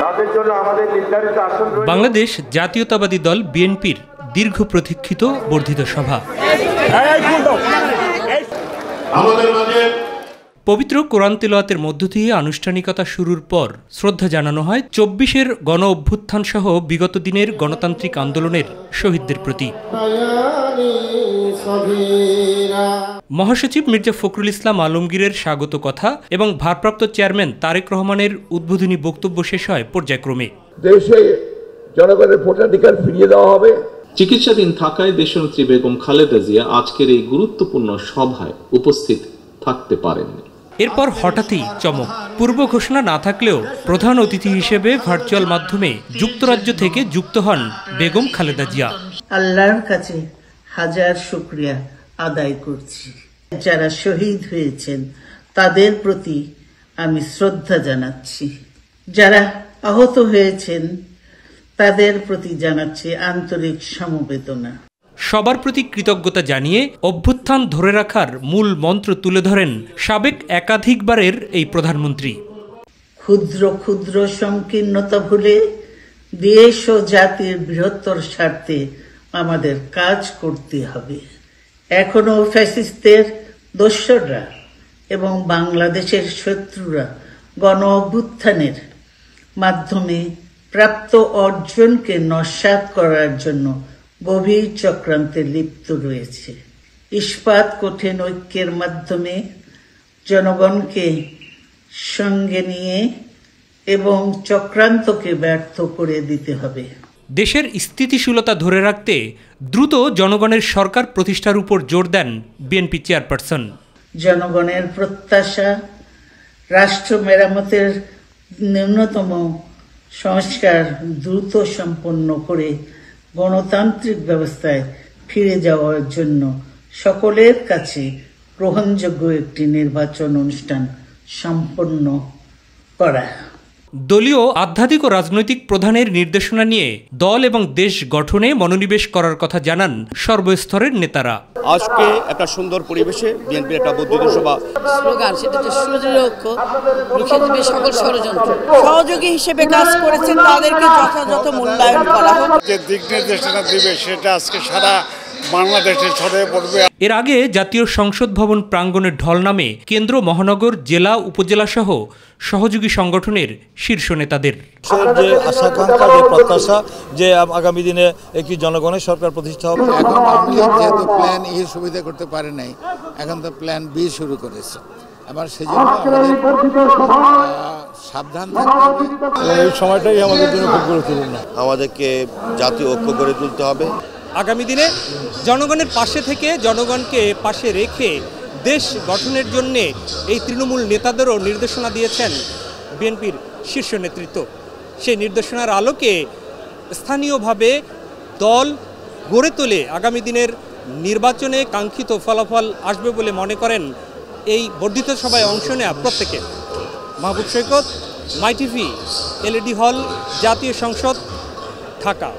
তাদের জন্য আমাদের নির্ধারিত আসন। বাংলাদেশ জাতীয়তাবাদী দল বিএনপির দীর্ঘ প্রতীক্ষিত বর্ধিত সভা। পবিত্র কোরআন তিলাওয়াতের মধ্য দিয়ে আনুষ্ঠানিকতা শুরুর পর শ্রদ্ধা জানানো হয় ২৪-এর গণ অভ্যুত্থান সহ বিগত দিনের গণতান্ত্রিক আন্দোলনের শহীদদের প্রতি। মহাসচিব মির্জা ফখরুল ইসলাম আলমগীরের স্বাগত কথা এবং ভারপ্রাপ্ত চেয়ারম্যান তারেক রহমানের উদ্বোধনী বক্তব্য শেষ হয় পর্যায়ক্রমে। দেশে জনগণের ভোটাধিকার ফিরিয়ে দেওয়া হবে। চিকিৎসাধীন থাকায় দেশনেত্রী বেগম খালেদা জিয়া আজকের এই গুরুত্বপূর্ণ সভায় উপস্থিত থাকতে পারেননি। এরপর হঠাৎই চমক। পূর্ব ঘোষণা না থাকলেও প্রধান অতিথি হিসেবে ভার্চুয়াল মাধ্যমে যুক্তরাজ্য থেকে যুক্ত হন বেগম খালেদা জিয়া। আল্লাহর কাছে হাজার শুকরিয়া আদায় করছি। যারা শহীদ হয়েছেন তাদের প্রতি আমি শ্রদ্ধা জানাচ্ছি। যারা আহত হয়েছেন তাদের প্রতি জানাচ্ছি আন্তরিক সমবেদনা। সবার প্রতি কৃতজ্ঞতা জানিয়ে অভ্যুত্থান ধরে রাখার মূল মন্ত্র তুলে ধরেন সাবেক একাধিকবারের এই প্রধানমন্ত্রী। ক্ষুদ্র ক্ষুদ্র সংকীর্ণতা ভুলে দেশ ও জাতির বৃহত্তর স্বার্থে আমাদের কাজ করতে হবে। এখনো ফ্যাসিস্টদের দোসররা এবং বাংলাদেশের শত্রুরা গণ অভ্যুত্থানের মাধ্যমে প্রাপ্ত অর্জনকে নস্যাৎ করার জন্য গভীর চক্রান্তে লিপ্ত রয়েছে। ইস্পাত কঠিন ঐক্যের মাধ্যমে জনগণকে সঙ্গে নিয়ে এবং চক্রান্তকে ব্যর্থ করে দিতে হবে। দেশের স্থিতিশীলতা ধরে রাখতে দ্রুত জনগণের সরকার প্রতিষ্ঠার উপর জোর দেন বিএনপি চেয়ারপারসন। জনগণের প্রত্যাশা, রাষ্ট্র মেরামতের ন্যূনতম সংস্কার দ্রুত সম্পন্ন করে গণতান্ত্রিক ব্যবস্থায় ফিরে যাওয়ার জন্য সকলের কাছে গ্রহণযোগ্য একটি নির্বাচন অনুষ্ঠান সম্পন্ন করা। দলীয় আধ্যাত্মিক ও রাজনৈতিক প্রধানের নির্দেশনা নিয়ে দল এবং দেশ গঠনে মনোনিবেশ করার কথা জানান সর্বস্তরের নেতারা। আজকে একটা সুন্দর পরিবেশে বিএনপির একটা বর্ধিত সভা। স্লোগান সেটা হচ্ছে সুদৃঢ় ঐক্য, রুখে দেবে সকল ষড়যন্ত্র। সহযোগী হিসেবে কাজ করেছেন তাদেরকে যথাযথ মূল্যায়ন করা হোক। যে দিক নির্দেশনা দিবে সেটা আজকে সারা বাংলাদেশে ছড়িয়ে পড়বে। এর আগে জাতীয় সংসদ ভবন প্রাঙ্গণে ঢল নামে কেন্দ্র, মহানগর, জেলা, উপজেলা সহ সহযোগী সংগঠনের শীর্ষ নেতাদের। যে আশাকাঙ্ক্ষা, যে প্রত্যাশা যে আগামী দিনে একটি জনগণের সরকার প্রতিষ্ঠা হবে। এখন আওয়ামী লীগ যেহেতু প্ল্যান এ সুবিধা করতে পারে নাই, এখন তো প্ল্যান বি শুরু করেছে। আবার সেজন্য আমাদের সাবধান থাকতে হবে। এই সময়টাই আমাদের জন্য খুব গুরুত্বপূর্ণ। আমাদেরকে জাতীয় ঐক্য গড়ে তুলতে হবে। আগামী দিনে জনগণের পাশে থেকে জনগণকে পাশে রেখে দেশ গঠনের জন্যে এই তৃণমূল নেতাদেরও নির্দেশনা দিয়েছেন বিএনপির শীর্ষ নেতৃত্ব। সেই নির্দেশনার আলোকে স্থানীয়ভাবে দল গড়ে তোলে আগামী দিনের নির্বাচনে কাঙ্ক্ষিত ফলাফল আসবে বলে মনে করেন এই বর্ধিত সভায় অংশ নেওয়া প্রত্যেকে। মাহবুব সৈকত, মাই টিভি, এলইডি হল, জাতীয় সংসদ, ঢাকা।